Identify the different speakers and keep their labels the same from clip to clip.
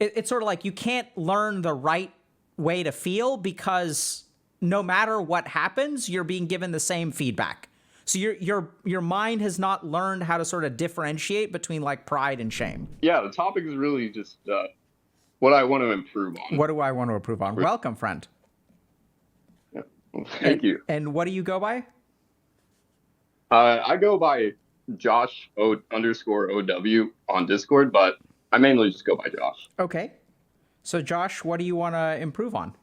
Speaker 1: it's sort of like you can't learn the right way to feel because no matter what happens, you're being given the same feedback. So your mind has not learned how to sort of differentiate between like pride and shame.
Speaker 2: Yeah, the topic is really just what I want to improve on.
Speaker 1: What do I want to improve on? Welcome, friend.
Speaker 2: Yeah. Well, thank you.
Speaker 1: And what do you go by?
Speaker 2: I go by Josh_OW on Discord, but I mainly just go by Josh.
Speaker 1: Okay. So Josh, what do you want to improve on?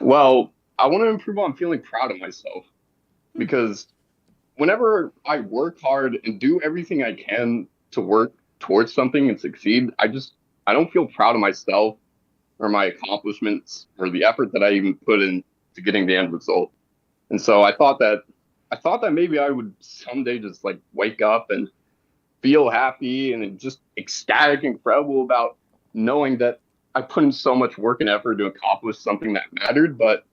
Speaker 2: Well, I want to improve on feeling proud of myself because whenever I work hard and do everything I can to work towards something and succeed, I don't feel proud of myself or my accomplishments or the effort that I even put into getting the end result. And so I thought that maybe I would someday just like wake up and feel happy and just ecstatic and incredible about knowing that I put in so much work and effort to accomplish something that mattered, but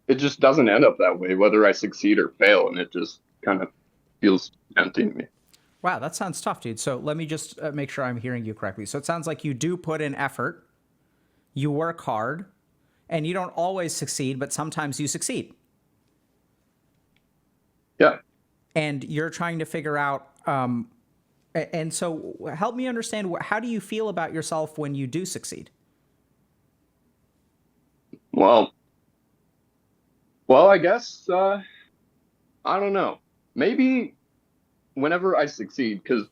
Speaker 2: it just doesn't end up that way, whether I succeed or fail, and it just kind of feels empty to me.
Speaker 1: Wow, that sounds tough, dude. So let me just make sure I'm hearing you correctly. So it sounds like you do put in effort, you work hard, and you don't always succeed, but sometimes you succeed.
Speaker 2: Yeah.
Speaker 1: And you're trying to figure out, and so help me understand, how do you feel about yourself when you do succeed?
Speaker 2: Well, I guess, I don't know. Maybe whenever I succeed, because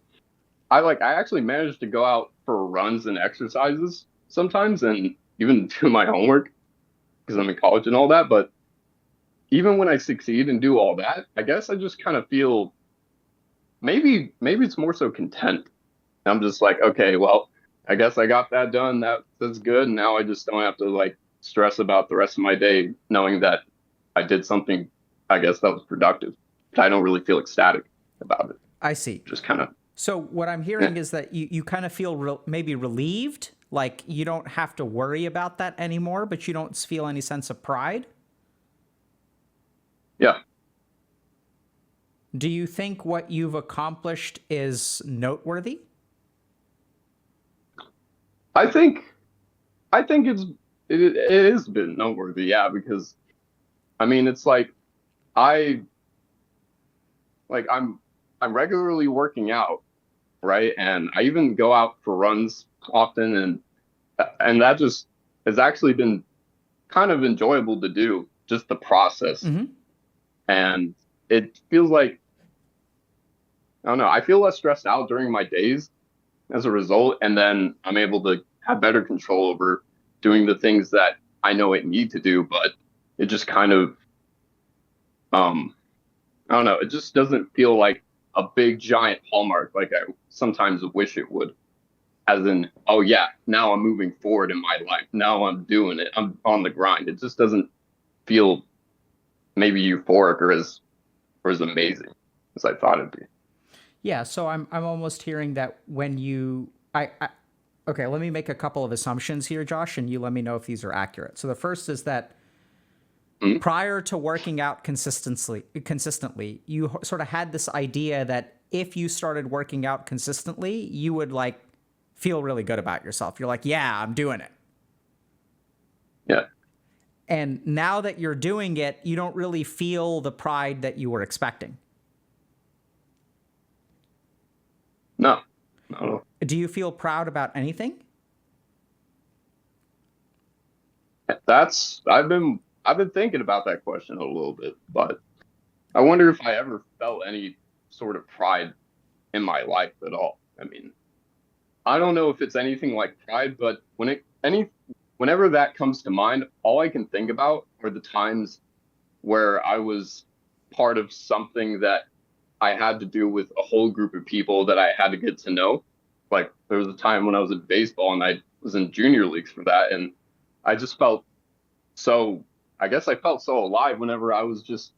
Speaker 2: I actually managed to go out for runs and exercises sometimes and even do my homework because I'm in college and all that. But even when I succeed and do all that, I guess I just kind of feel maybe it's more so content. I'm just like, okay, well, I guess I got that done. That's good. And now I just don't have to like stress about the rest of my day knowing that I did something, I guess, that was productive. I don't really feel ecstatic about it.
Speaker 1: I see.
Speaker 2: Just kind of.
Speaker 1: So what I'm hearing is that you kind of feel maybe relieved, like you don't have to worry about that anymore, but you don't feel any sense of pride.
Speaker 2: Yeah.
Speaker 1: Do you think what you've accomplished is noteworthy?
Speaker 2: I think it has been noteworthy, yeah, because I mean it's like I'm regularly working out, right? And I even go out for runs often, and that just has actually been kind of enjoyable to do, just the process.
Speaker 1: Mm-hmm.
Speaker 2: And it feels like, I don't know, I feel less stressed out during my days as a result, and then I'm able to have better control over doing the things that I know I need to do, but it just kind of I don't know, it just doesn't feel like a big giant hallmark like I sometimes wish it would. As in, oh yeah, now I'm moving forward in my life. Now I'm doing it. I'm on the grind. It just doesn't feel maybe euphoric or as amazing as I thought it'd be.
Speaker 1: Yeah, so I'm almost hearing that when you okay, let me make a couple of assumptions here, Josh, and you let me know if these are accurate. So the first is that prior to working out consistently, you sort of had this idea that if you started working out consistently, you would like feel really good about yourself. You're like, yeah, I'm doing it.
Speaker 2: Yeah.
Speaker 1: And now that you're doing it, you don't really feel the pride that you were expecting.
Speaker 2: No.
Speaker 1: Do you feel proud about anything?
Speaker 2: I've been thinking about that question a little bit, but I wonder if I ever felt any sort of pride in my life at all. I mean, I don't know if it's anything like pride, but whenever that comes to mind, all I can think about are the times where I was part of something that I had to do with a whole group of people that I had to get to know. Like there was a time when I was in baseball and I was in junior leagues for that, and I just felt I guess I felt so alive whenever I was just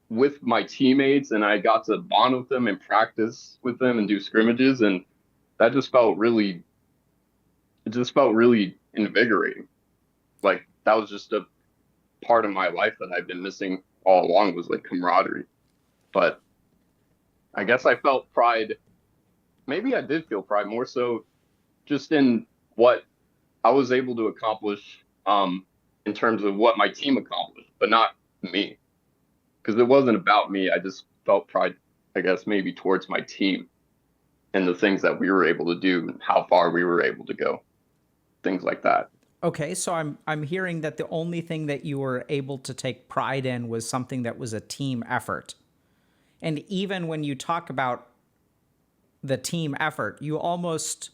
Speaker 2: with my teammates and I got to bond with them and practice with them and do scrimmages, and that just felt really invigorating. Like that was just a part of my life that I've been missing all along, was like camaraderie. But I guess I felt pride. Maybe I did feel pride more so just in what I was able to accomplish in terms of what my team accomplished, but not me. Because it wasn't about me. I just felt pride, I guess, maybe towards my team and the things that we were able to do and how far we were able to go, things like that.
Speaker 1: Okay, so I'm hearing that the only thing that you were able to take pride in was something that was a team effort. And even when you talk about the team effort, you almost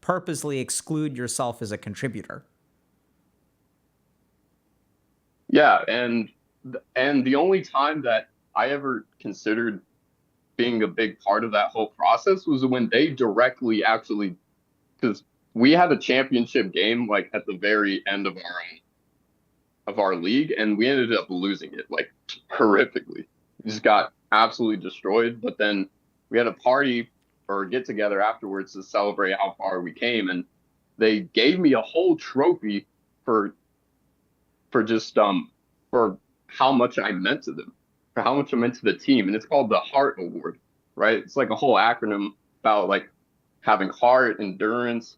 Speaker 1: purposely exclude yourself as a contributor.
Speaker 2: Yeah, and the only time that I ever considered being a big part of that whole process was when they directly actually, because we had a championship game like at the very end of our league, and we ended up losing it like horrifically. We just got absolutely destroyed. But then we had a party or a get together afterwards to celebrate how far we came, and they gave me a whole trophy for just for how much I meant to them, for how much I meant to the team, and it's called the Heart Award, right? It's like a whole acronym about like having heart, endurance,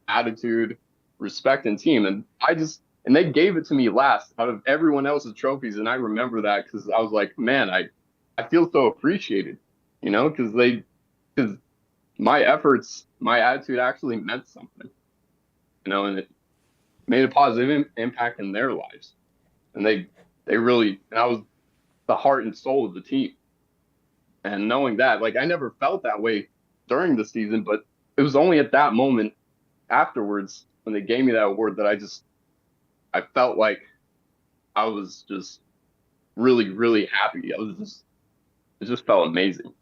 Speaker 2: attitude, respect, and team. And they gave it to me last out of everyone else's trophies, and I remember that because I was like, man, I feel so appreciated, because my efforts, my attitude actually meant something, and it made a positive impact in their lives, and they really, and I was the heart and soul of the team, and knowing that, like I never felt that way during the season, but it was only at that moment afterwards when they gave me that award that I felt like I was just really, really happy. It just felt amazing.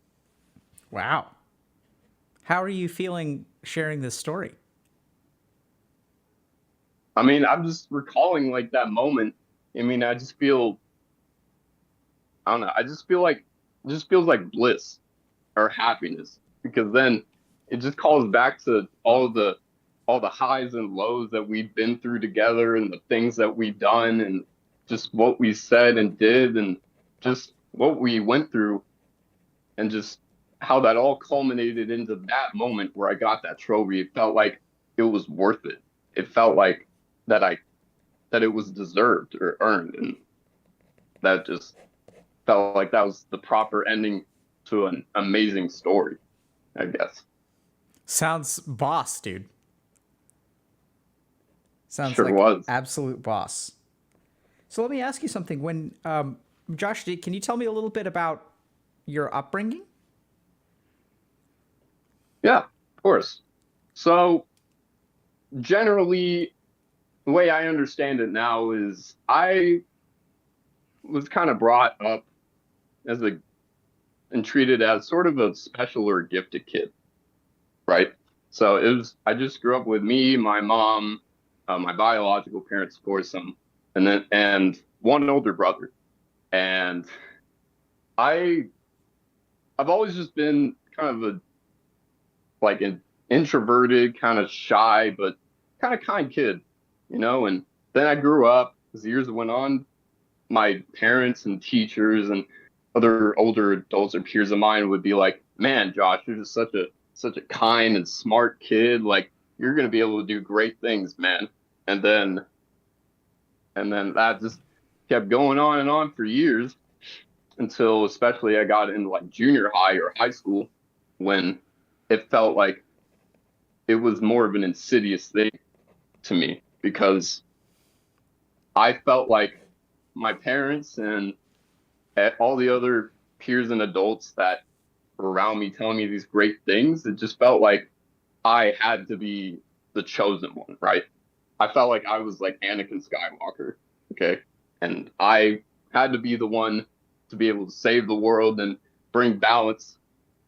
Speaker 1: Wow. How are you feeling sharing this story?
Speaker 2: I mean, I'm just recalling like that moment. I mean, I just feel, I don't know, I just feel like, it just feels like bliss or happiness because then it just calls back to all the highs and lows that we've been through together and the things that we've done and just what we said and did and just what we went through and just how that all culminated into that moment where I got that trophy. It felt like it was worth it. It felt like that I that it was deserved or earned, and that just felt like that was the proper ending to an amazing story, I guess.
Speaker 1: Sounds boss, dude. Sounds
Speaker 2: Sure
Speaker 1: like
Speaker 2: was.
Speaker 1: absolute boss. So let me ask you something. When Josh, can you tell me a little bit about your upbringing?
Speaker 2: Yeah, of course. So generally, the way I understand it now is I was kind of brought up as a and treated as sort of a special or gifted kid, right? So I just grew up with me, my mom, my biological parents, of course, and one older brother. And I, I've always just been kind of an introverted, kind of shy, but kind of kind kid, and then I grew up as the years went on, my parents and teachers and other older adults or peers of mine would be like, "Man, Josh, you're just such a kind and smart kid. Like you're gonna be able to do great things, man." And then that just kept going on and on for years until especially I got into like junior high or high school when it felt like it was more of an insidious thing to me because I felt like my parents and all the other peers and adults that were around me telling me these great things, it just felt like I had to be the chosen one, right? I felt like I was like Anakin Skywalker, okay? And I had to be the one to be able to save the world and bring balance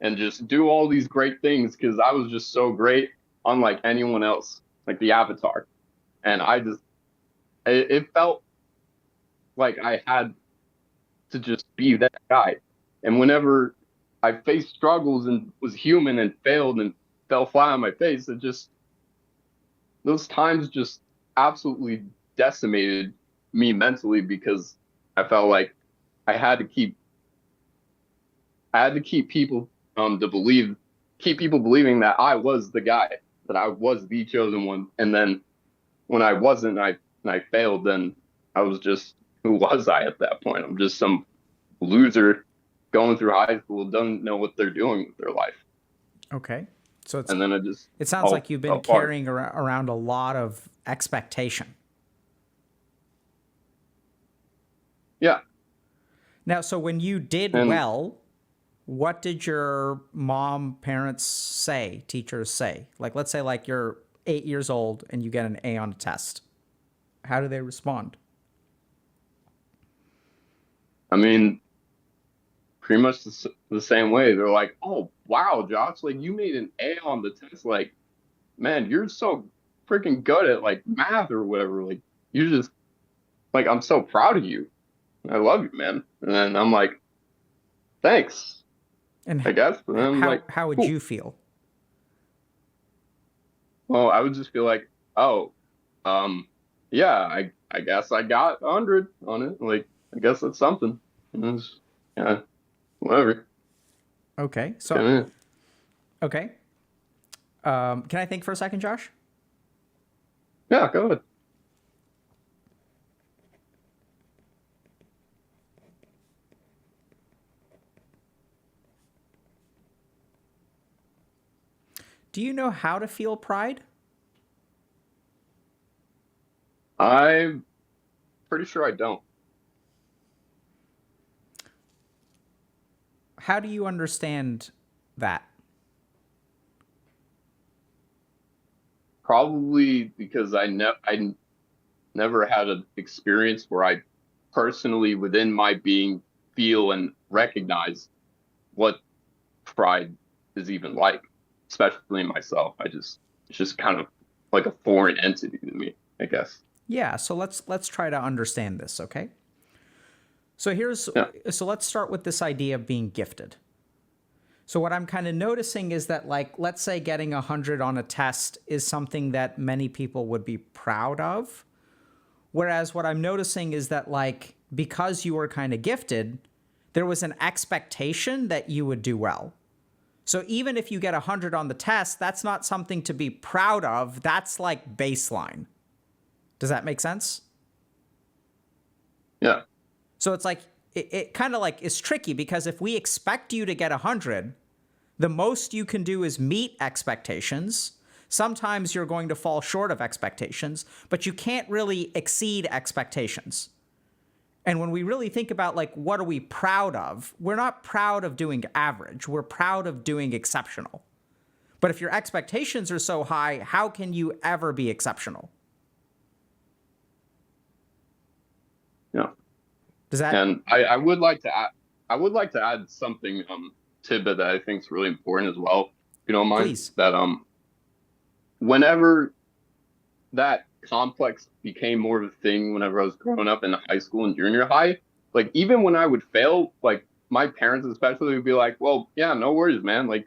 Speaker 2: and just do all these great things because I was just so great, unlike anyone else, like the Avatar. And it felt like I had to just be that guy. And whenever I faced struggles and was human and failed and fell flat on my face, those times just absolutely decimated me mentally because I felt like I had to keep I had to keep people to believe keep people believing that I was the guy that I was the chosen one. And then when I wasn't, and I failed, then I was just, who was I at that point? I'm just some loser going through high school, doesn't know what they're doing with their life.
Speaker 1: Okay. So
Speaker 2: And then it just
Speaker 1: it sounds
Speaker 2: all
Speaker 1: like you've
Speaker 2: fell
Speaker 1: been
Speaker 2: apart.
Speaker 1: carrying around a lot of expectation.
Speaker 2: Yeah.
Speaker 1: Now, so when you did
Speaker 2: And
Speaker 1: well, what did your mom, parents say, teachers say? Like, let's say like you're 8 years old and you get an A on a test. How do they respond?
Speaker 2: I mean, pretty much the same way. They're like, "Oh, wow, Josh, like you made an A on the test. Like, man, you're so freaking good at like math or whatever. Like, you just like I'm so proud of you. I love you, man." And then I'm like, "Thanks,
Speaker 1: And
Speaker 2: I guess." But then I'm like,
Speaker 1: how would
Speaker 2: "Cool."
Speaker 1: you feel?
Speaker 2: Well, I would just feel like, "Oh, um, yeah, I guess I got 100 on it. Like, I guess that's something." And it's, yeah, whatever.
Speaker 1: Okay.
Speaker 2: It's
Speaker 1: So,
Speaker 2: kind of
Speaker 1: okay. Can I think for a second, Josh?
Speaker 2: yeah. Go ahead.
Speaker 1: Do you know how to feel pride?
Speaker 2: I'm pretty sure I don't.
Speaker 1: How do you understand that?
Speaker 2: Probably because I never had an experience where I personally, within my being, feel and recognize what pride is even like, especially in myself. It's just kind of like a foreign entity to me, I guess.
Speaker 1: Yeah, so let's try to understand this, okay?
Speaker 2: Yeah.
Speaker 1: So let's start with this idea of being gifted. So what I'm kind of noticing is that, like, let's say getting 100 on a test is something that many people would be proud of. Whereas what I'm noticing is that, like, because you were kind of gifted, there was an expectation that you would do well. So even if you get 100 on the test, that's not something to be proud of. That's like baseline. Does that make sense?
Speaker 2: Yeah.
Speaker 1: So it's like, it kind of like is tricky, because if we expect you to get 100, the most you can do is meet expectations. Sometimes you're going to fall short of expectations, but you can't really exceed expectations. And when we really think about, like, what are we proud of? We're not proud of doing average. We're proud of doing exceptional. But if your expectations are so high, how can you ever be exceptional?
Speaker 2: Yeah.
Speaker 1: Does that?
Speaker 2: And I would like to add something tidbit that I think is really important as well, if you don't mind.
Speaker 1: Please.
Speaker 2: That whenever that complex became more of a thing whenever I was growing up in high school and junior high. Like even when I would fail, like my parents especially would be like, "Well, yeah, no worries, man. Like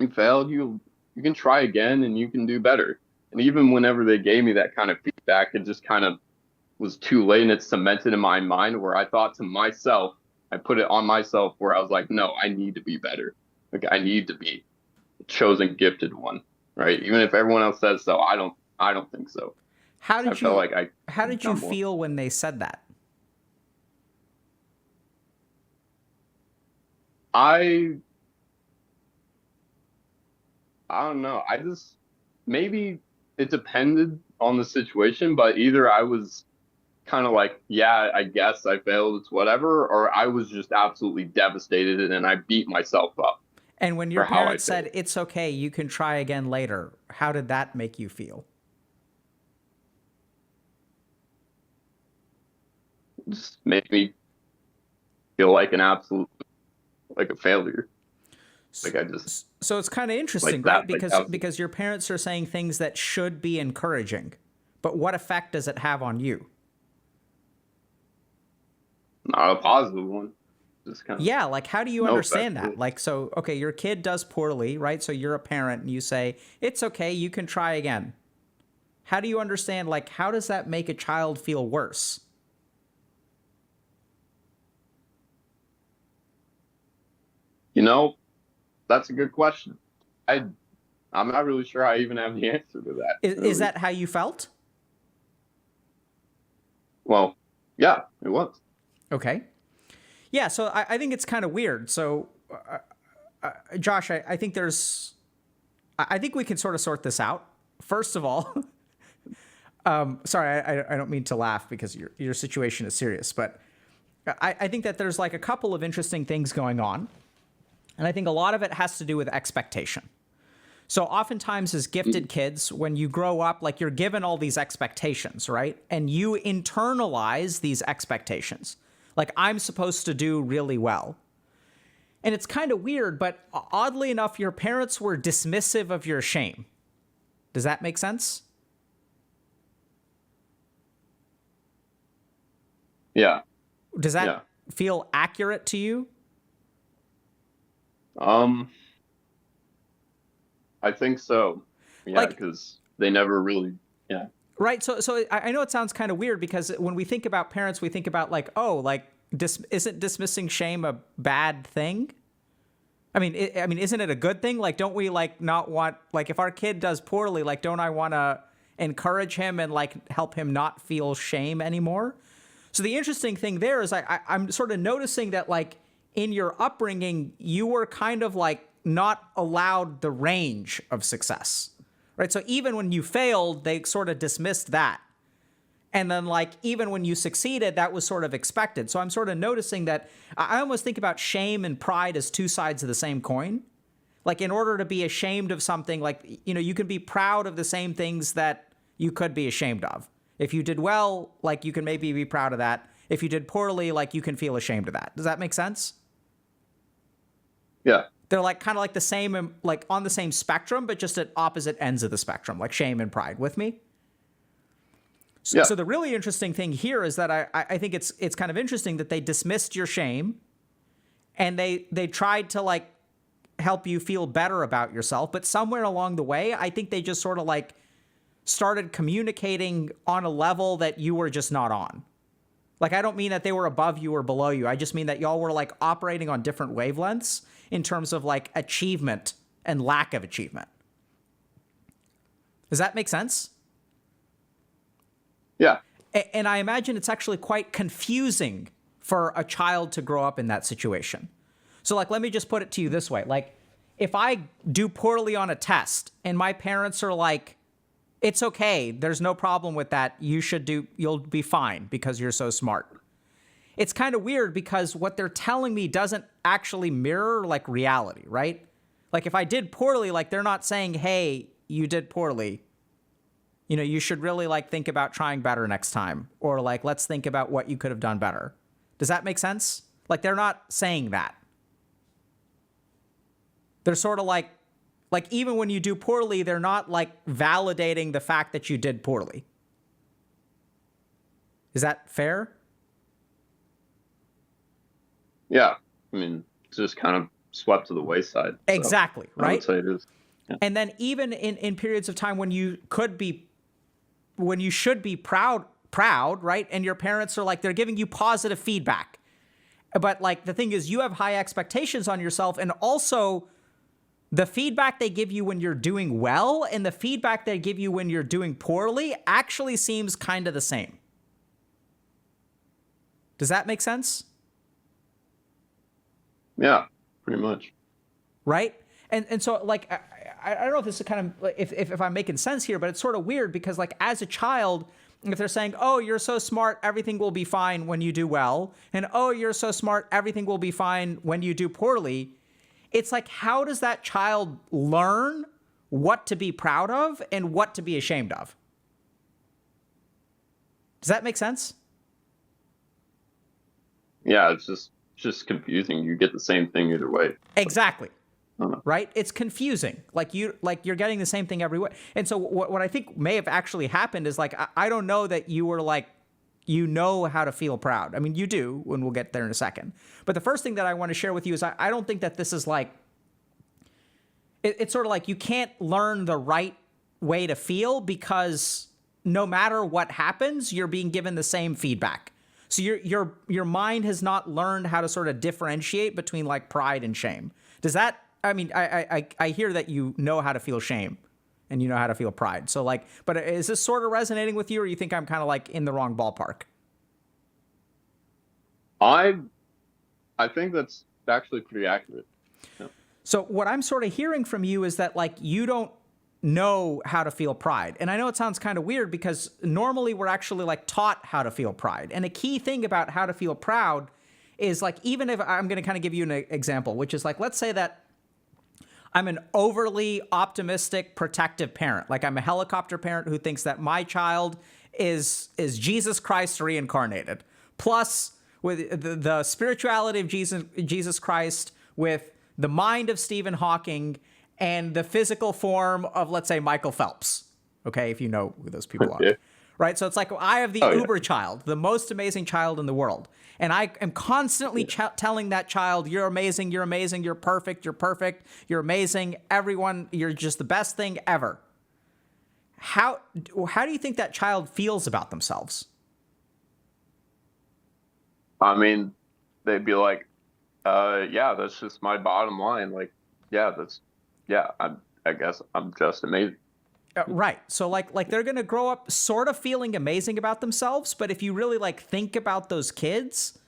Speaker 2: you failed, you can try again and you can do better." And even whenever they gave me that kind of feedback, it just kind of was too late, and it's cemented in my mind where I thought to myself, I put it on myself where I was like, "No, I need to be better. Like I need to be the chosen gifted one." Right? Even if everyone else says so, I don't think so.
Speaker 1: How
Speaker 2: I
Speaker 1: did
Speaker 2: felt
Speaker 1: you
Speaker 2: like I
Speaker 1: how
Speaker 2: could have
Speaker 1: did you
Speaker 2: done more.
Speaker 1: feel when they said that?
Speaker 2: I I don't know. I just maybe it depended on the situation, but either I was kind of like, yeah, I guess I failed, it's whatever, or I was just absolutely devastated and I beat myself up
Speaker 1: And when
Speaker 2: for
Speaker 1: your
Speaker 2: how I
Speaker 1: parents
Speaker 2: failed.
Speaker 1: said, "It's okay, you can try again later," how did that make you feel?
Speaker 2: It just made me feel like an absolute like a failure. Like I just
Speaker 1: So it's kind of interesting,
Speaker 2: like
Speaker 1: right?
Speaker 2: that
Speaker 1: Because
Speaker 2: was
Speaker 1: your parents are saying things that should be encouraging. But what effect does it have on you?
Speaker 2: not a positive one. Just kind of
Speaker 1: Yeah, like, how do you
Speaker 2: no effect
Speaker 1: understand that?
Speaker 2: really.
Speaker 1: Like, so okay, your kid does poorly, right? So you're a parent and you say, "It's okay, you can try again." How do you understand, like, how does that make a child feel worse?
Speaker 2: You know, that's a good question. I I'm not really sure I even have the answer to that.
Speaker 1: Is that how you felt?
Speaker 2: Well, yeah, it was.
Speaker 1: Okay. Yeah, so I think it's kind of weird. So, Josh, I think I think we can sort of sort this out. First of all, sorry, I don't mean to laugh because your situation is serious, but I think that there's like a couple of interesting things going on. And I think a lot of it has to do with expectation. So oftentimes as gifted kids, when you grow up, like you're given all these expectations, right? And you internalize these expectations. Like I'm supposed to do really well. And it's kind of weird, but oddly enough, your parents were dismissive of your shame. Does that make sense?
Speaker 2: Yeah.
Speaker 1: Does that feel accurate to you?
Speaker 2: I think so. Yeah, because they never really,
Speaker 1: Right. So I know it sounds kind of weird because when we think about parents, we think about like, oh, like isn't dismissing shame a bad thing? I mean, isn't it a good thing? Like, don't we like not want, like if our kid does poorly, like, don't I want to encourage him and like help him not feel shame anymore? So the interesting thing there is I'm sort of noticing that like in your upbringing, you were kind of like not allowed the range of success, right? So even when you failed, they sort of dismissed that. And then like, even when you succeeded, that was sort of expected. So I'm sort of noticing that I almost think about shame and pride as two sides of the same coin. Like in order to be ashamed of something, like, you know, you can be proud of the same things that you could be ashamed of. If you did well, like you can maybe be proud of that. If you did poorly, like you can feel ashamed of that. Does that make sense?
Speaker 2: Yeah.
Speaker 1: They're like kind of like the same, like on the same spectrum, but just at opposite ends of the spectrum, like shame and pride. With me? So, so the really interesting thing here is that I think it's kind of interesting that they dismissed your shame and they tried to like help you feel better about yourself. But somewhere along the way, I think they just sort of like started communicating on a level that you were just not on. Like, I don't mean that they were above you or below you. I just mean that y'all were like operating on different wavelengths in terms of like achievement and lack of achievement. Does that make sense?
Speaker 2: Yeah.
Speaker 1: And I imagine it's actually quite confusing for a child to grow up in that situation. So like, let me just put it to you this way. Like, if I do poorly on a test and my parents are like, it's okay, there's no problem with that, you'll be fine because you're so smart. It's kind of weird because what they're telling me doesn't actually mirror like reality, right? Like if I did poorly, like they're not saying, hey, you did poorly. You know, you should really like think about trying better next time. Or like, let's think about what you could have done better. Does that make sense? Like they're not saying that. They're sort of like even when you do poorly, they're not like validating the fact that you did poorly. Is that fair?
Speaker 2: Yeah. I mean, it's just kind of swept to the wayside.
Speaker 1: Exactly,
Speaker 2: so
Speaker 1: right?
Speaker 2: I would say it is. Yeah.
Speaker 1: And then even in periods of time when you should be proud, right? And your parents are like, they're giving you positive feedback. But like the thing is, you have high expectations on yourself, and also the feedback they give you when you're doing well and the feedback they give you when you're doing poorly actually seems kind of the same. Does that make sense?
Speaker 2: Yeah, pretty much.
Speaker 1: Right? And so like, I don't know if this is kind of, if I'm making sense here, but it's sort of weird because like as a child, if they're saying, oh, you're so smart, everything will be fine when you do well. And oh, you're so smart, everything will be fine when you do poorly. It's like, how does that child learn what to be proud of and what to be ashamed of? Does that make sense?
Speaker 2: Yeah, it's just confusing. You get the same thing either way.
Speaker 1: Exactly. Right? It's confusing. Like you're getting the same thing every way. And so what I think may have actually happened is like, I don't know that you were like, you know how to feel proud. I mean, you do, and we'll get there in a second. But the first thing that I want to share with you is I don't think that this is like, it's sort of like you can't learn the right way to feel because no matter what happens, you're being given the same feedback. So your mind has not learned how to sort of differentiate between like pride and shame. Does that I mean, I hear that you know how to feel shame and you know how to feel pride. So like, but is this sort of resonating with you, or you think I'm kind of like in the wrong ballpark?
Speaker 2: I I think that's actually pretty accurate. Yeah.
Speaker 1: So what I'm sort of hearing from you is that like you don't know how to feel pride. And I know it sounds kind of weird because normally we're actually like taught how to feel pride. And a key thing about how to feel proud is like, even if I'm going to kind of give you an example, which is like, let's say that I'm an overly optimistic, protective parent. Like I'm a helicopter parent who thinks that my child is Jesus Christ reincarnated. Plus, with the spirituality of Jesus Christ, with the mind of Stephen Hawking, and the physical form of, let's say, Michael Phelps. Okay, if you know who those people are.
Speaker 2: Yeah.
Speaker 1: Right? So it's like I have the uber child, the most amazing child in the world. And I am constantly telling that child, you're amazing, you're amazing, you're perfect, you're amazing, everyone, you're just the best thing ever. How do you think that child feels about themselves?
Speaker 2: I mean, they'd be like, yeah, that's just my bottom line. Like, yeah, I guess I'm just amazing.
Speaker 1: Right. So like they're going to grow up sort of feeling amazing about themselves, but if you really like think about those kids,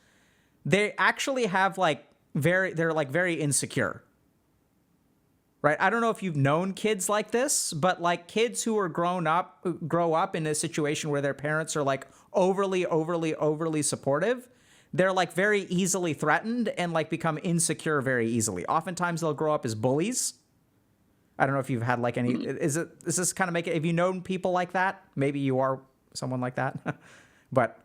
Speaker 1: they actually have like they're like very insecure. Right? I don't know if you've known kids like this, but like kids who are grow up in a situation where their parents are like overly supportive, they're like very easily threatened and like become insecure very easily. Oftentimes they'll grow up as bullies. I don't know if you've had like any, is this kind of make it, have you known people like that? Maybe you are someone like that, but,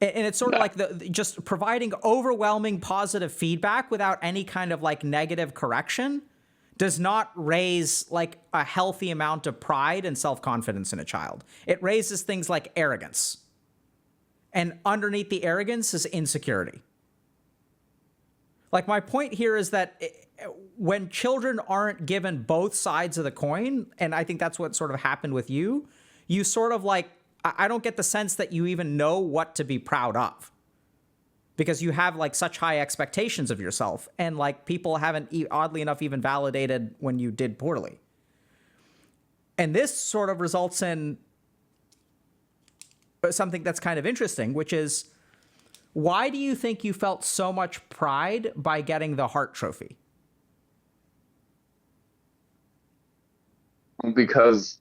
Speaker 1: and it's sort of like just providing overwhelming positive feedback without any kind of like negative correction does not raise like a healthy amount of pride and self-confidence in a child. It raises things like arrogance. And underneath the arrogance is insecurity. Like my point here is that when children aren't given both sides of the coin, and I think that's what sort of happened with you, you sort of like, I don't get the sense that you even know what to be proud of because you have like such high expectations of yourself, and like people haven't oddly enough even validated when you did poorly. And this sort of results in something that's kind of interesting, which is, why do you think you felt so much pride by getting the Hart Trophy?
Speaker 2: Because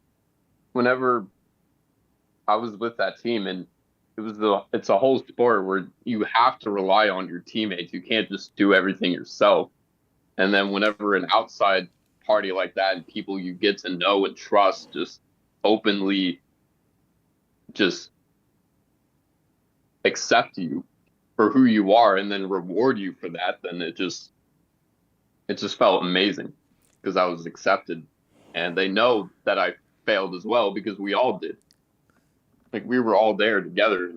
Speaker 2: whenever I was with that team, and it's a whole sport where you have to rely on your teammates. You can't just do everything yourself. And then whenever an outside party like that and people you get to know and trust just openly just accept you for who you are and then reward you for that, then it just felt amazing because I was accepted. And they know that I failed as well because we all did. Like we were all there together,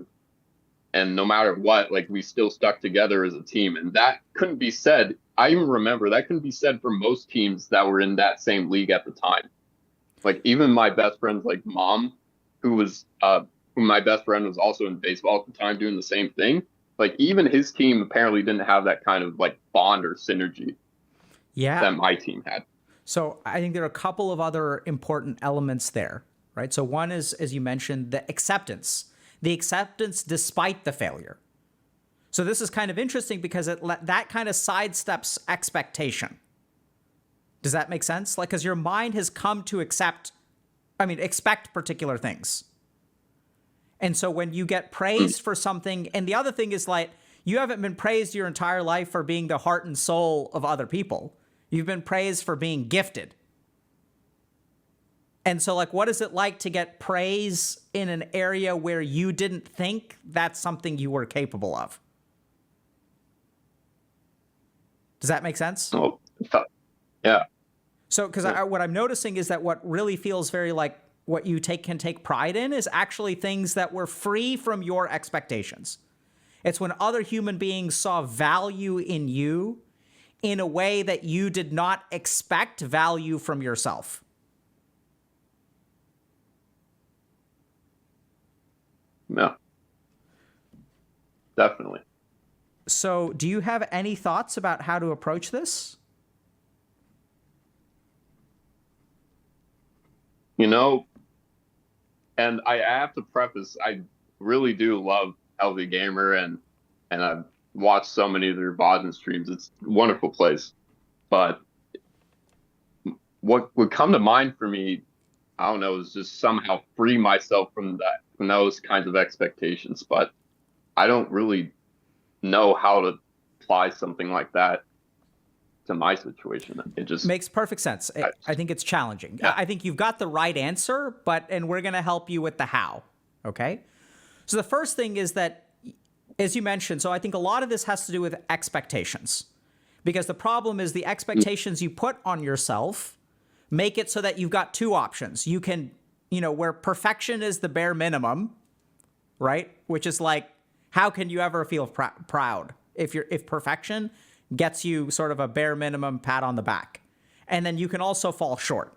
Speaker 2: and no matter what, like we still stuck together as a team. And that couldn't be said. I even remember that couldn't be said for most teams that were in that same league at the time. Like even my best friend's like mom, who my best friend was also in baseball at the time doing the same thing. Like even his team apparently didn't have that kind of like bond or synergy that my team had.
Speaker 1: So I think there are a couple of other important elements there, right? So one is, as you mentioned, the acceptance despite the failure. So this is kind of interesting because that kind of sidesteps expectation. Does that make sense? Like, because your mind has come to expect particular things. And so when you get praised for something, and the other thing is like, you haven't been praised your entire life for being the heart and soul of other people. You've been praised for being gifted. And so like, what is it like to get praise in an area where you didn't think that's something you were capable of? Does that make sense?
Speaker 2: Oh, yeah.
Speaker 1: So, because what I'm noticing is that what really feels very like what you can take pride in is actually things that were free from your expectations. It's when other human beings saw value in you in a way that you did not expect value from yourself.
Speaker 2: Yeah, definitely.
Speaker 1: So do you have any thoughts about how to approach this?
Speaker 2: You know, and I have to preface, I really do love Healthy Gamer, and I've watched so many of their VODs and streams. It's a wonderful place. But what would come to mind for me, I don't know, is just somehow free myself from those kinds of expectations. But I don't really know how to apply something like that to my situation. It just
Speaker 1: makes perfect sense. I think it's challenging.
Speaker 2: Yeah.
Speaker 1: I think you've got the right answer, and we're going to help you with the how. Okay. So the first thing is that, as you mentioned, so I think a lot of this has to do with expectations, because the problem is the expectations you put on yourself make it so that you've got two options. You can, where perfection is the bare minimum, right? Which is like, how can you ever feel proud if perfection gets you sort of a bare minimum pat on the back? And then you can also fall short.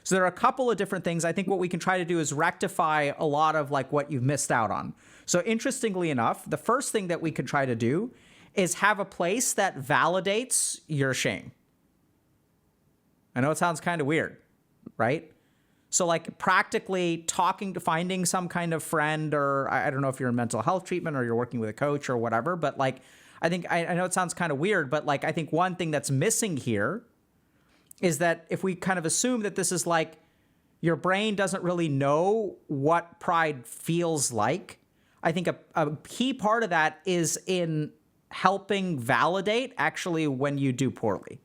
Speaker 1: So there are a couple of different things. I think what we can try to do is rectify a lot of like what you've missed out on. So interestingly enough, the first thing that we could try to do is have a place that validates your shame. I know it sounds kind of weird, right? So like practically finding some kind of friend, or I don't know if you're in mental health treatment or you're working with a coach or whatever, but like, I think, I know it sounds kind of weird, but like, I think one thing that's missing here is that if we kind of assume that this is like, your brain doesn't really know what pride feels like, I think a key part of that is in helping validate actually when you do poorly.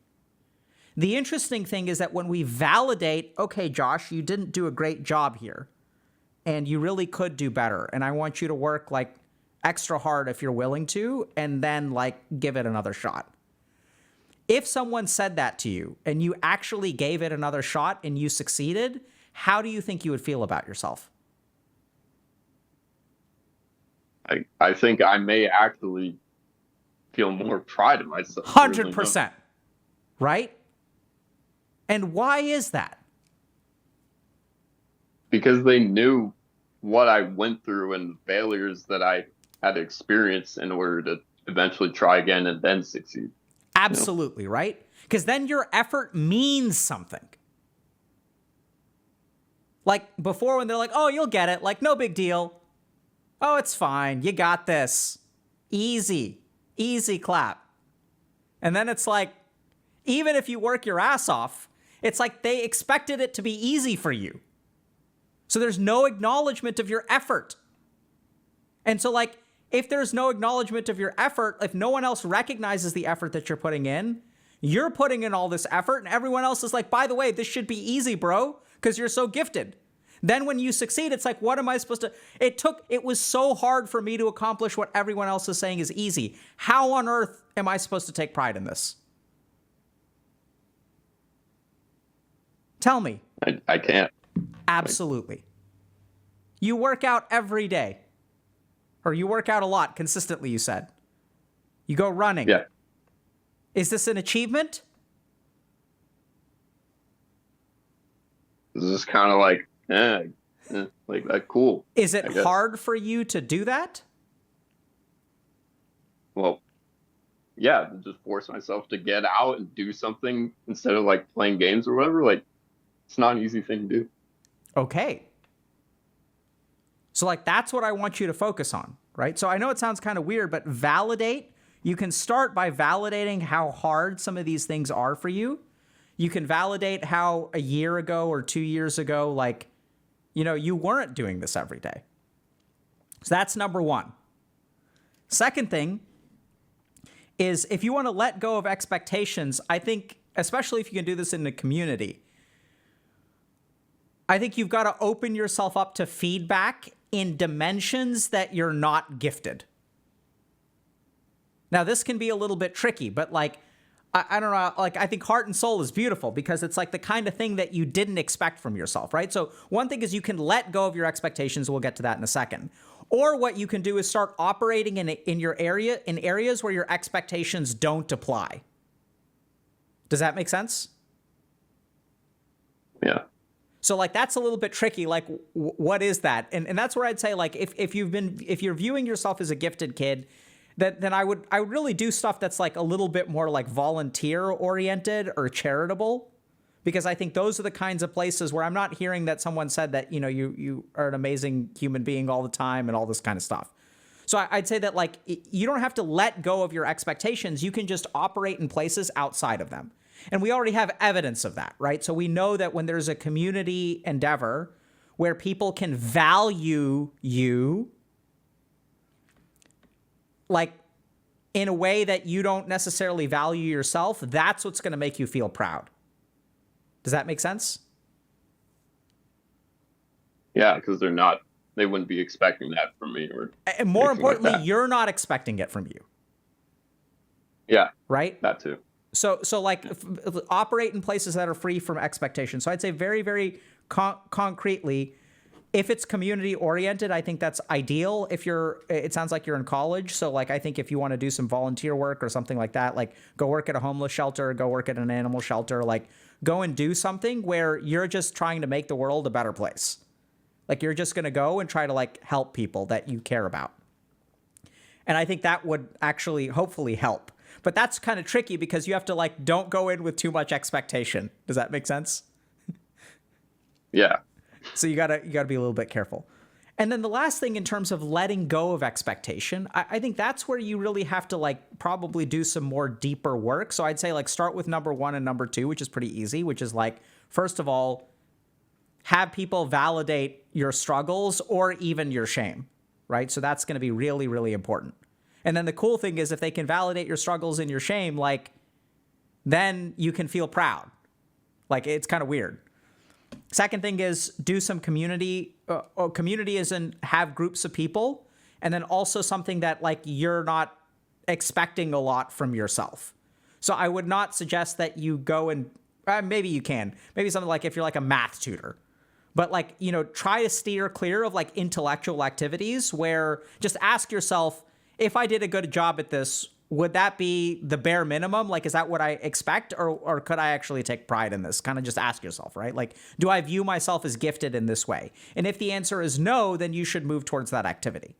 Speaker 1: The interesting thing is that when we validate, okay, Josh, you didn't do a great job here, and you really could do better, and I want you to work like extra hard if you're willing to, and then like give it another shot. If someone said that to you and you actually gave it another shot and you succeeded, how do you think you would feel about yourself?
Speaker 2: I think I may actually feel more pride in myself.
Speaker 1: 100%, right? And why is that?
Speaker 2: Because they knew what I went through and the failures that I had to experience in order to eventually try again and then succeed.
Speaker 1: Absolutely, right? Because then your effort means something. Like before, when they're like, oh, you'll get it, like no big deal. Oh, it's fine. You got this. Easy clap. And then it's like, even if you work your ass off, it's like they expected it to be easy for you. So there's no acknowledgement of your effort. And so like, if there's no acknowledgement of your effort, if no one else recognizes the effort that you're putting in all this effort, and everyone else is like, by the way, this should be easy, bro, because you're so gifted. Then when you succeed, it's like, what am I supposed to... It was so hard for me to accomplish what everyone else is saying is easy. How on earth am I supposed to take pride in this? Tell me.
Speaker 2: I can't.
Speaker 1: Absolutely. You work out every day. Or you work out a lot consistently, you said. You go running.
Speaker 2: Yeah.
Speaker 1: Is this an achievement?
Speaker 2: This is kind of like, like that cool.
Speaker 1: Is it hard for you to do that?
Speaker 2: Well, yeah, to just force myself to get out and do something instead of like playing games or whatever. Like, it's not an easy thing to do.
Speaker 1: Okay. So like, that's what I want you to focus on, right? So I know it sounds kind of weird, but validate. You can start by validating how hard some of these things are for you. You can validate how a year ago or 2 years ago, like, you weren't doing this every day. So that's number one. Second thing is, if you want to let go of expectations, I think, especially if you can do this in the community, I think you've got to open yourself up to feedback in dimensions that you're not gifted. Now, this can be a little bit tricky, but like, I don't know, like I think heart and soul is beautiful because it's like the kind of thing that you didn't expect from yourself, right? So one thing is you can let go of your expectations. We'll get to that in a second. Or what you can do is start operating in your area, in areas where your expectations don't apply. Does that make sense?
Speaker 2: Yeah.
Speaker 1: So like, that's a little bit tricky. Like, what is that? And that's where I'd say, like, if you're viewing yourself as a gifted kid, then I would really do stuff that's like a little bit more like volunteer oriented or charitable, because I think those are the kinds of places where I'm not hearing that someone said that, you know, you are an amazing human being all the time and all this kind of stuff. So I'd say that, like, you don't have to let go of your expectations. You can just operate in places outside of them. And we already have evidence of that, right? So we know that when there's a community endeavor where people can value you, like, in a way that you don't necessarily value yourself, that's what's going to make you feel proud. Does that make sense?
Speaker 2: Yeah, because they wouldn't be expecting that from me.
Speaker 1: And more importantly, you're not expecting it from you.
Speaker 2: Yeah.
Speaker 1: Right?
Speaker 2: That too.
Speaker 1: So like, operate in places that are free from expectation. So I'd say very, very concretely, if it's community oriented, I think that's ideal. It sounds like you're in college. So like, I think if you want to do some volunteer work or something like that, like go work at a homeless shelter, go work at an animal shelter, like go and do something where you're just trying to make the world a better place. Like you're just going to go and try to like help people that you care about. And I think that would actually hopefully help. But that's kind of tricky because you have to like, don't go in with too much expectation. Does that make sense?
Speaker 2: Yeah.
Speaker 1: So you gotta be a little bit careful. And then the last thing in terms of letting go of expectation, I think that's where you really have to like probably do some more deeper work. So I'd say like start with number 1 and number 2, which is pretty easy, which is like, first of all, have people validate your struggles or even your shame, right? So that's going to be really, really important. And then the cool thing is if they can validate your struggles and your shame, like then you can feel proud. Like it's kind of weird. Second thing is do some community. Community is in have groups of people, and then also something that like you're not expecting a lot from yourself. So I would not suggest that you go and maybe you can. Maybe something like if you're like a math tutor. But like, you know, try to steer clear of like intellectual activities where just ask yourself, if I did a good job at this, would that be the bare minimum? Like, is that what I expect? Or could I actually take pride in this? Kind of just ask yourself, right? Like, do I view myself as gifted in this way? And if the answer is no, then you should move towards that activity.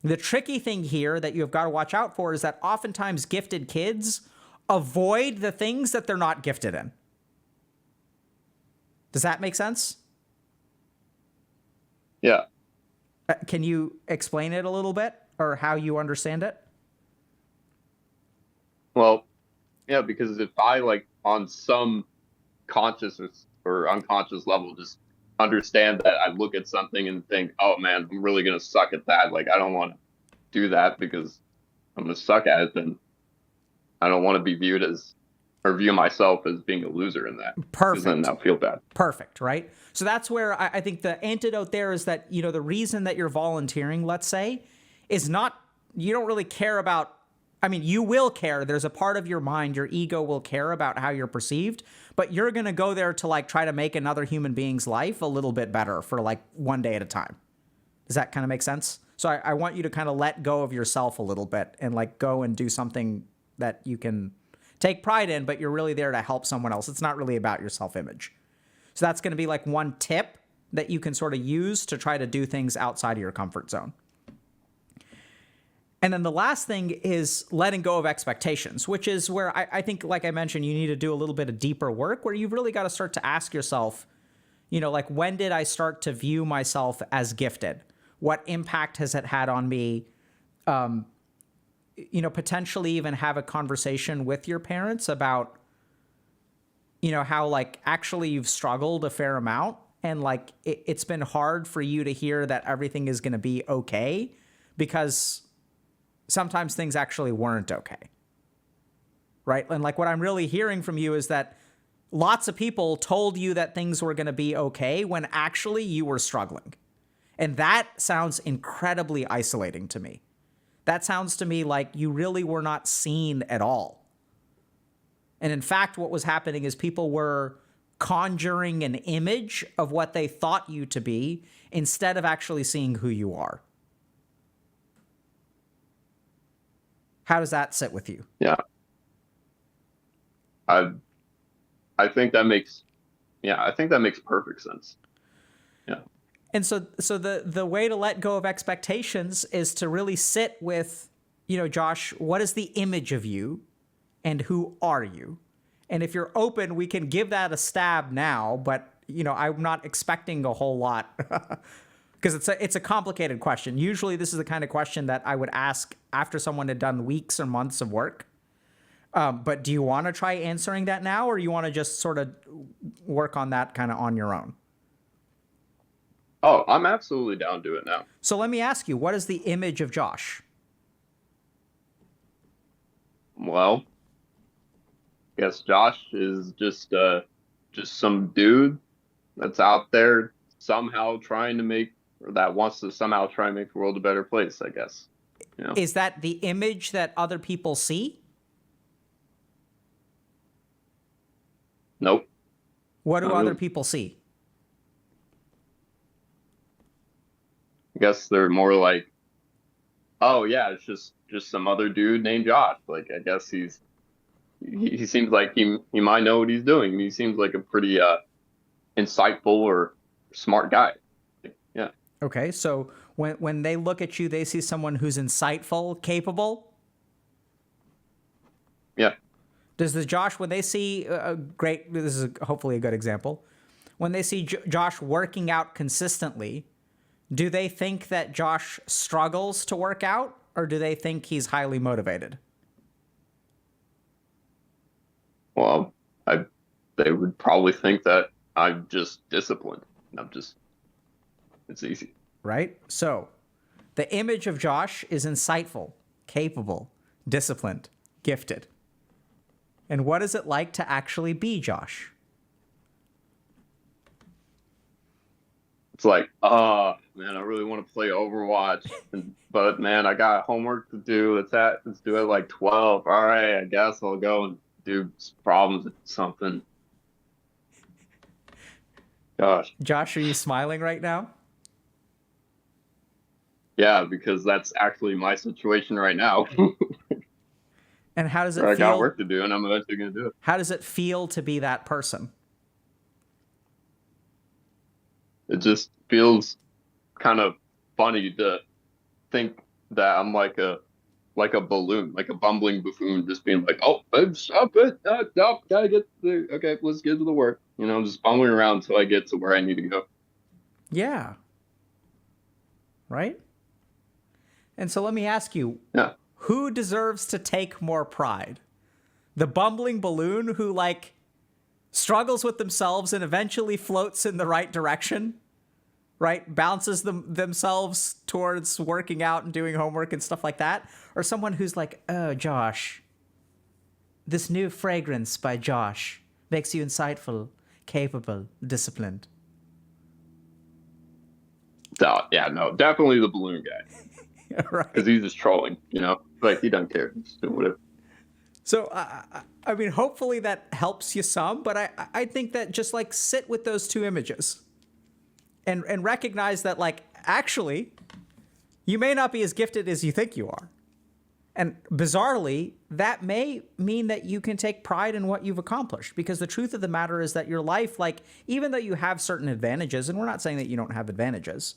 Speaker 1: The tricky thing here that you have got to watch out for is that oftentimes gifted kids avoid the things that they're not gifted in. Does that make sense?
Speaker 2: Yeah.
Speaker 1: Can you explain it a little bit or how you understand it?
Speaker 2: Well, yeah, because if I like on some conscious or unconscious level just understand that I look at something and think, oh man, I'm really going to suck at that. Like, I don't want to do that because I'm going to suck at it. Then I don't want to be viewed as or view myself as being a loser in that.
Speaker 1: Perfect.
Speaker 2: Then I'll feel bad.
Speaker 1: Perfect, right? So that's where I think the antidote there is that, you know, the reason that you're volunteering, let's say, is not, you don't really care about, I mean, you will care. There's a part of your mind, your ego will care about how you're perceived, but you're going to go there to like try to make another human being's life a little bit better for like one day at a time. Does that kind of make sense? So I want you to kind of let go of yourself a little bit and like go and do something that you can take pride in, but you're really there to help someone else. It's not really about your self-image. So that's going to be like one tip that you can sort of use to try to do things outside of your comfort zone. And then the last thing is letting go of expectations, which is where I think, like I mentioned, you need to do a little bit of deeper work where you've really got to start to ask yourself, you know, like, when did I start to view myself as gifted? What impact has it had on me? You know, potentially even have a conversation with your parents about, you know, how like actually you've struggled a fair amount and like it's been hard for you to hear that everything is going to be okay because sometimes things actually weren't okay. Right? And like what I'm really hearing from you is that lots of people told you that things were going to be okay when actually you were struggling. And that sounds incredibly isolating to me. That sounds to me like you really were not seen at all. And in fact, what was happening is people were conjuring an image of what they thought you to be instead of actually seeing who you are. How does that sit with you?
Speaker 2: Yeah. I think that makes perfect sense. Yeah.
Speaker 1: And so the way to let go of expectations is to really sit with, you know, Josh, what is the image of you and who are you? And if you're open, we can give that a stab now, but I'm not expecting a whole lot because it's a complicated question. Usually this is the kind of question that I would ask after someone had done weeks or months of work. But do you want to try answering that now, or you want to just sort of work on that kind of on your own?
Speaker 2: Oh, I'm absolutely down to it now.
Speaker 1: So let me ask you, what is the image of Josh?
Speaker 2: Well, I guess Josh is just some dude that's out there somehow trying to make, or that wants to somehow try and make the world a better place, I guess.
Speaker 1: Is that the image that other people see?
Speaker 2: Nope.
Speaker 1: What do other people see?
Speaker 2: I guess they're more like, oh yeah, it's just some other dude named Josh. Like, I guess he seems like he might know what he's doing. He seems like a pretty insightful or smart guy. Yeah.
Speaker 1: Okay, so when they look at you, they see someone who's insightful, capable.
Speaker 2: Yeah.
Speaker 1: Does the Josh, when they see this is hopefully a good example, when they see Josh working out consistently, do they think that Josh struggles to work out, or do they think he's highly motivated?
Speaker 2: Well, they would probably think that I'm just disciplined. It's easy.
Speaker 1: Right? So the image of Josh is insightful, capable, disciplined, gifted. And what is it like to actually be Josh?
Speaker 2: It's like, oh man, I really want to play Overwatch, but man, I got homework to do. Let's do it like 12. All right, I guess I'll go and do problems or something. Gosh.
Speaker 1: Josh, are you smiling right now?
Speaker 2: Yeah, because that's actually my situation right now.
Speaker 1: And how does it
Speaker 2: I
Speaker 1: feel?
Speaker 2: got work to do, and I'm eventually going to do it.
Speaker 1: How does it feel to be that person?
Speaker 2: It just feels kind of funny to think that I'm like a balloon, like a bumbling buffoon, just being like, oh, stop it, no, gotta get the, okay, let's get to the work. Just bumbling around until I get to where I need to go.
Speaker 1: Yeah. Right? And so let me ask you,
Speaker 2: Yeah.
Speaker 1: Who deserves to take more pride? The bumbling balloon who struggles with themselves and eventually floats in the right direction, right? Bounces themselves towards working out and doing homework and stuff like that? Or someone who's like, oh, Josh, this new fragrance by Josh makes you insightful, capable, disciplined.
Speaker 2: So, yeah, no, definitely the balloon guy.
Speaker 1: Right.
Speaker 2: Because he's just trolling, like he doesn't care. He's doing whatever.
Speaker 1: So, I mean, hopefully that helps you some, but I think that just sit with those two images and recognize that actually you may not be as gifted as you think you are. And bizarrely, that may mean that you can take pride in what you've accomplished, because the truth of the matter is that your life, even though you have certain advantages, and we're not saying that you don't have advantages,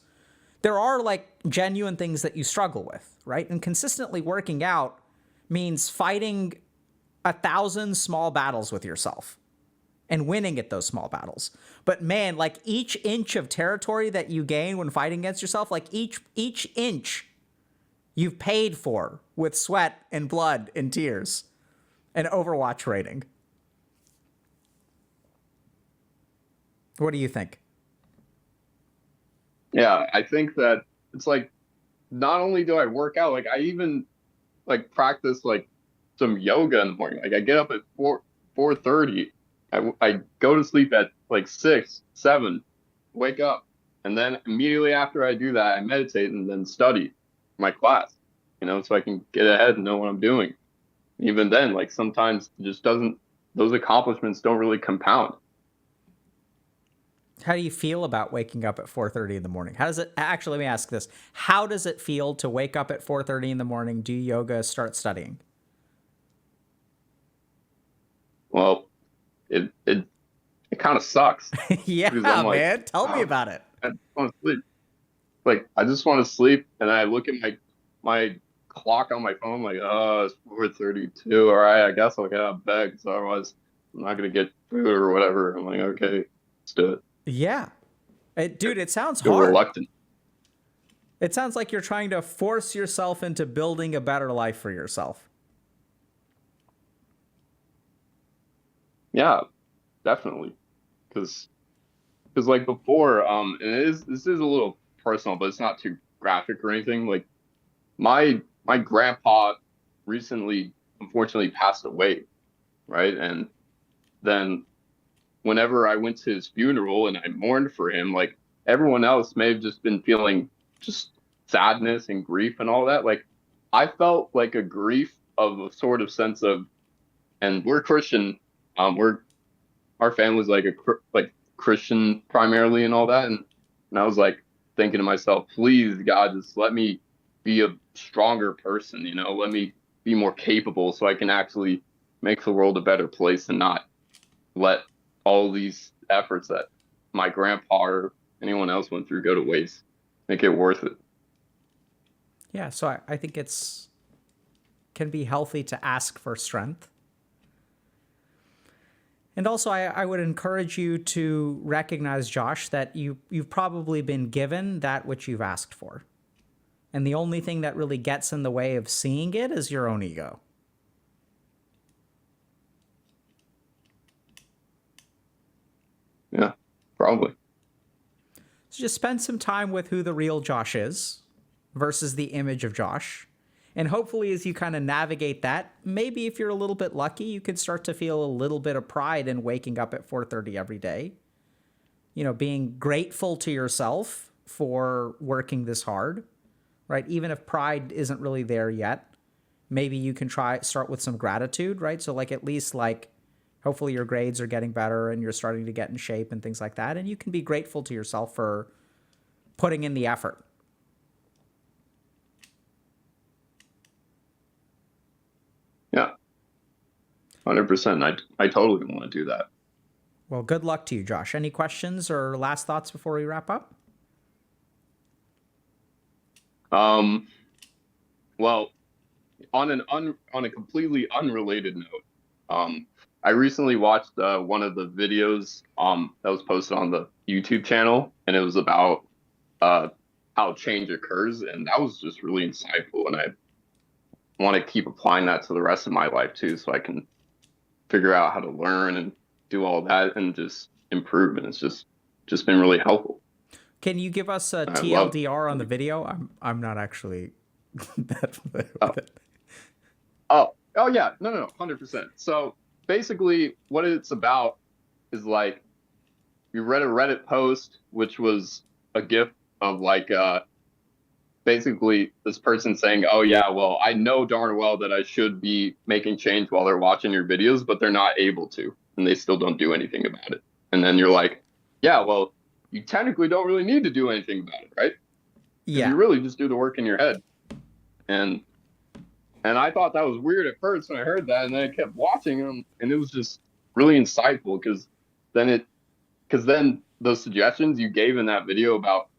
Speaker 1: there are genuine things that you struggle with, right? And consistently working out means fighting 1,000 small battles with yourself and winning at those small battles. But man, each inch of territory that you gain when fighting against yourself, each inch you've paid for with sweat and blood and tears and Overwatch rating. What do you think?
Speaker 2: Yeah, I think that it's not only do I work out, I even practice some yoga in the morning. I get up at 4:30. I go to sleep at 6, 7, wake up, and then immediately after I do that, I meditate and then study my class, so I can get ahead and know what I'm doing. Even then, sometimes it just doesn't, those accomplishments don't really compound.
Speaker 1: How do you feel about waking up at 4:30 in the morning? How does it actually, let me ask this. How does it feel to wake up at 4:30 in the morning, do yoga, start studying?
Speaker 2: Well, it kind of sucks.
Speaker 1: Yeah, man. Tell me about it.
Speaker 2: I just want to sleep. I just want to sleep, and I look at my clock on my phone, it's 4:32. All right, I guess I'll get out of bed, because otherwise I'm not gonna get food or whatever. I'm like, okay, let's do it.
Speaker 1: Yeah. Dude, it sounds
Speaker 2: Feel
Speaker 1: hard.
Speaker 2: reluctant.
Speaker 1: It sounds like you're trying to force yourself into building a better life for yourself.
Speaker 2: Yeah, definitely. Because like before, and this is a little personal, but it's not too graphic or anything. Like my grandpa recently, unfortunately, passed away, right? And then whenever I went to his funeral and I mourned for him, like everyone else may have just been feeling just sadness and grief and all that. Like I felt like a grief of a sort of sense of, and we're Christian, we're our family's like like Christian primarily and all that, and I was like thinking to myself, please God, just let me be a stronger person, you know, let me be more capable so I can actually make the world a better place and not let all these efforts that my grandpa or anyone else went through go to waste. Make it worth it.
Speaker 1: Yeah, so I think it's can be healthy to ask for strength. And also, I would encourage you to recognize, Josh, that you've probably been given that which you've asked for. And the only thing that really gets in the way of seeing it is your own ego.
Speaker 2: Yeah, probably.
Speaker 1: So just spend some time with who the real Josh is versus the image of Josh. And hopefully as you kind of navigate that, maybe if you're a little bit lucky, you could start to feel a little bit of pride in waking up at 4:30 every day. You know, being grateful to yourself for working this hard, right? Even if pride isn't really there yet, maybe you can start with some gratitude, right? So like at least like hopefully your grades are getting better and you're starting to get in shape and things like that. And you can be grateful to yourself for putting in the effort.
Speaker 2: Yeah, 100%. I totally want to do that.
Speaker 1: Well, good luck to you, Josh. Any questions or last thoughts before we wrap up?
Speaker 2: Well, on a completely unrelated note, I recently watched one of the videos that was posted on the YouTube channel, and it was about how change occurs, and that was just really insightful, and I want to keep applying that to the rest of my life too, so I can figure out how to learn and do all that and just improve, and it's just been really helpful.
Speaker 1: Can you give us a
Speaker 2: I love.
Speaker 1: TLDR on the video? I'm not actually that familiar
Speaker 2: Oh,
Speaker 1: with it.
Speaker 2: oh yeah, no, 100%. So basically, what it's about is like you read a Reddit post, which was a GIF of like basically this person saying, "Oh yeah, well I know darn well that I should be making change while they're watching your videos, but they're not able to, and they still don't do anything about it." And then you're like, "Yeah, well, you technically don't really need to do anything about it, right? Because
Speaker 1: Yeah.
Speaker 2: you really just do the work in your head." And I thought that was weird at first when I heard that, and then I kept watching them, and it was just really insightful because then those suggestions you gave in that video about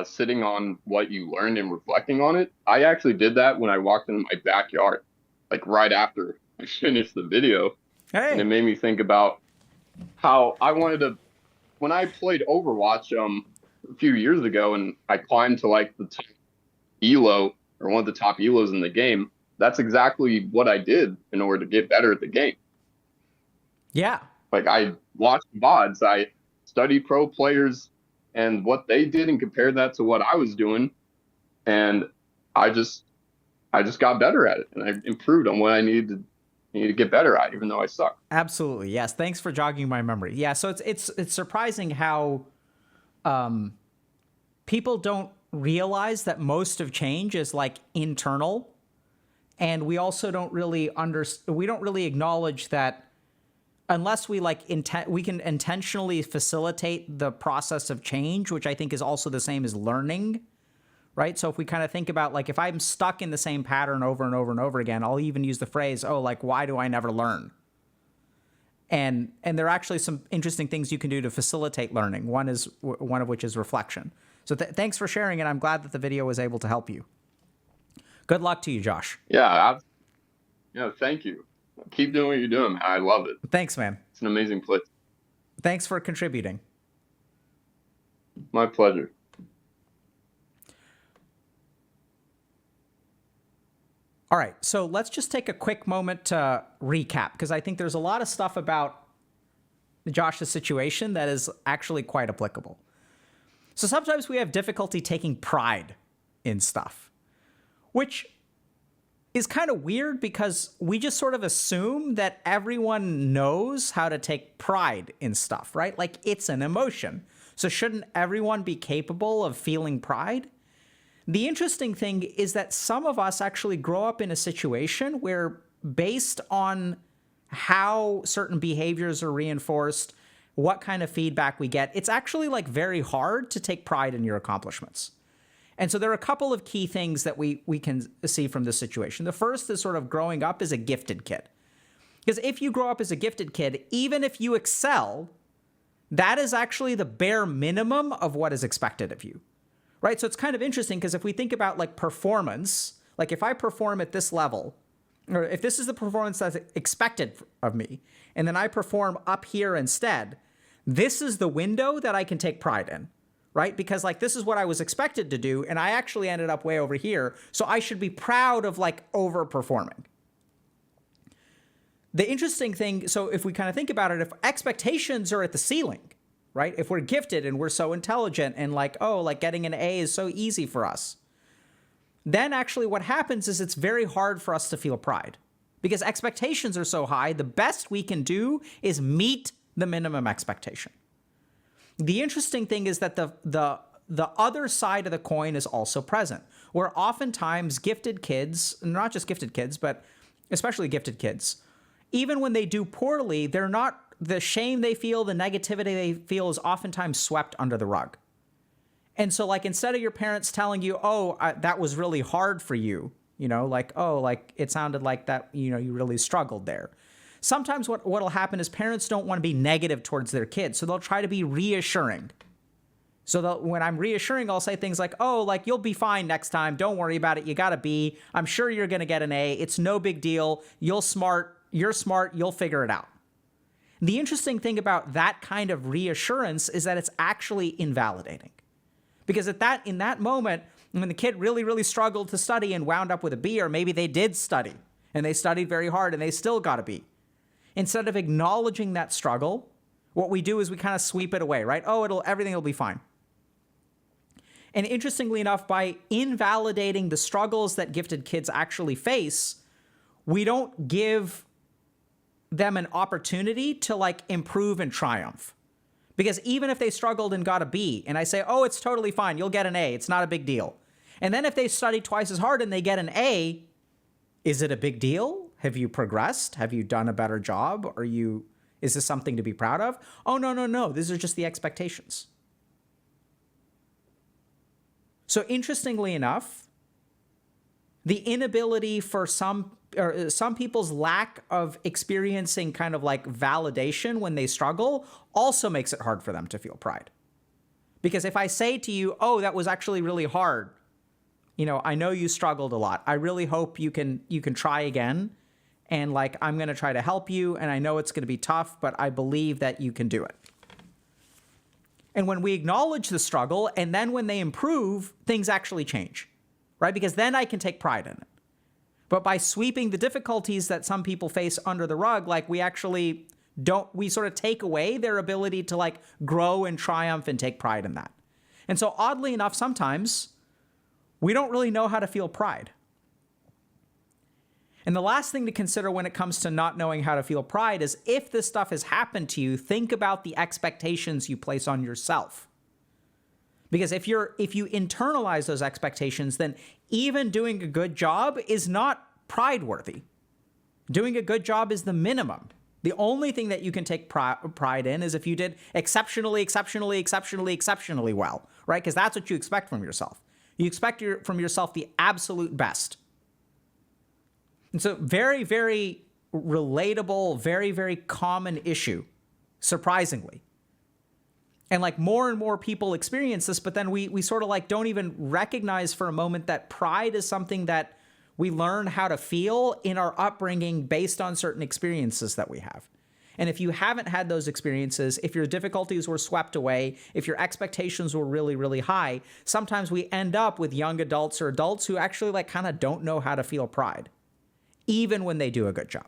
Speaker 2: sitting on what you learned and reflecting on it, I actually did that when I walked into my backyard, like right after I finished the video, and it
Speaker 1: Hey.
Speaker 2: made me think about how I wanted to. When I played Overwatch a few years ago, and I climbed to like the top elo or one of the top elos in the game, that's exactly what I did in order to get better at the game.
Speaker 1: Yeah.
Speaker 2: Like I watched VODs, I studied pro players and what they did and compared that to what I was doing, and I just got better at it, and I improved on what I needed to get better at, even though I suck.
Speaker 1: Absolutely. Yes. Thanks for jogging my memory. Yeah. So it's surprising how people don't realize that most of change is like internal, and we also don't really we don't really acknowledge that unless we like we can intentionally facilitate the process of change, which I think is also the same as learning, right? So if we kind of think about like if I'm stuck in the same pattern over and over and over again, I'll even use the phrase, "Oh, like why do I never learn?" And there are actually some interesting things you can do to facilitate learning. One of which is reflection. So thanks for sharing, and I'm glad that the video was able to help you. Good luck to you, Josh.
Speaker 2: Yeah, thank you. Keep doing what you're doing, man. I love it.
Speaker 1: Thanks, man.
Speaker 2: It's an amazing place.
Speaker 1: Thanks for contributing.
Speaker 2: My pleasure.
Speaker 1: All right, so let's just take a quick moment to recap, because I think there's a lot of stuff about Josh's situation that is actually quite applicable. So sometimes we have difficulty taking pride in stuff, which is kind of weird because we just sort of assume that everyone knows how to take pride in stuff, right? Like it's an emotion. So shouldn't everyone be capable of feeling pride? The interesting thing is that some of us actually grow up in a situation where, based on how certain behaviors are reinforced, what kind of feedback we get, it's actually like very hard to take pride in your accomplishments. And so there are a couple of key things that we can see from this situation. The first is sort of growing up as a gifted kid. Because if you grow up as a gifted kid, even if you excel, that is actually the bare minimum of what is expected of you, right? So it's kind of interesting because if we think about like performance, like if I perform at this level, or if this is the performance that's expected of me, and then I perform up here instead, this is the window that I can take pride in, right? Because like this is what I was expected to do, and I actually ended up way over here, so I should be proud of like overperforming. The interesting thing, so if we kind of think about it, if expectations are at the ceiling, right? If we're gifted and we're so intelligent and like, oh, like getting an A is so easy for us, then actually what happens is it's very hard for us to feel pride because expectations are so high. The best we can do is meet the minimum expectation. The interesting thing is that the other side of the coin is also present, where oftentimes gifted kids, not just gifted kids, but especially gifted kids, even when they do poorly, they're not, the shame they feel, the negativity they feel is oftentimes swept under the rug. And so like, instead of your parents telling you, oh, that was really hard for you, you know, like, oh, like it sounded like that, you know, you really struggled there. Sometimes what'll happen is parents don't want to be negative towards their kids. So they'll try to be reassuring. So when I'm reassuring, I'll say things like, oh, like you'll be fine next time. Don't worry about it. You got a B. I'm sure you're going to get an A. It's no big deal. You're smart. You'll figure it out. The interesting thing about that kind of reassurance is that it's actually invalidating. Because in that moment, when the kid really, really struggled to study and wound up with a B, or maybe they did study and they studied very hard and they still got a B. Instead of acknowledging that struggle, what we do is we kind of sweep it away, right? Oh, everything will be fine. And interestingly enough, by invalidating the struggles that gifted kids actually face, we don't give them an opportunity to like improve and triumph. Because even if they struggled and got a B, and I say, oh, it's totally fine, you'll get an A, it's not a big deal. And then if they study twice as hard and they get an A, is it a big deal? Have you progressed? Have you done a better job? Is this something to be proud of? Oh, no. These are just the expectations. So interestingly enough, the inability for some people's lack of experiencing kind of like validation when they struggle also makes it hard for them to feel pride. Because if I say to you, oh, that was actually really hard, you know, I know you struggled a lot. I really hope you can try again. And like, I'm going to try to help you. And I know it's going to be tough, but I believe that you can do it. And when we acknowledge the struggle, and then when they improve, things actually change, right? Because then I can take pride in it. But by sweeping the difficulties that some people face under the rug, like we sort of take away their ability to like grow and triumph and take pride in that. And so oddly enough, sometimes we don't really know how to feel pride. And the last thing to consider when it comes to not knowing how to feel pride is if this stuff has happened to you, think about the expectations you place on yourself. Because if you internalize those expectations, then even doing a good job is not pride-worthy. Doing a good job is the minimum. The only thing that you can take pride in is if you did exceptionally well, right? Because that's what you expect from yourself. You expect from yourself the absolute best. And so very, very relatable, very, very common issue, surprisingly. And like more and more people experience this, but then we sort of like don't even recognize for a moment that pride is something that We learn how to feel in our upbringing based on certain experiences that we have. And if you haven't had those experiences, if your difficulties were swept away, if your expectations were really, really high, sometimes we end up with young adults or adults who actually like kind of don't know how to feel pride, even when they do a good job.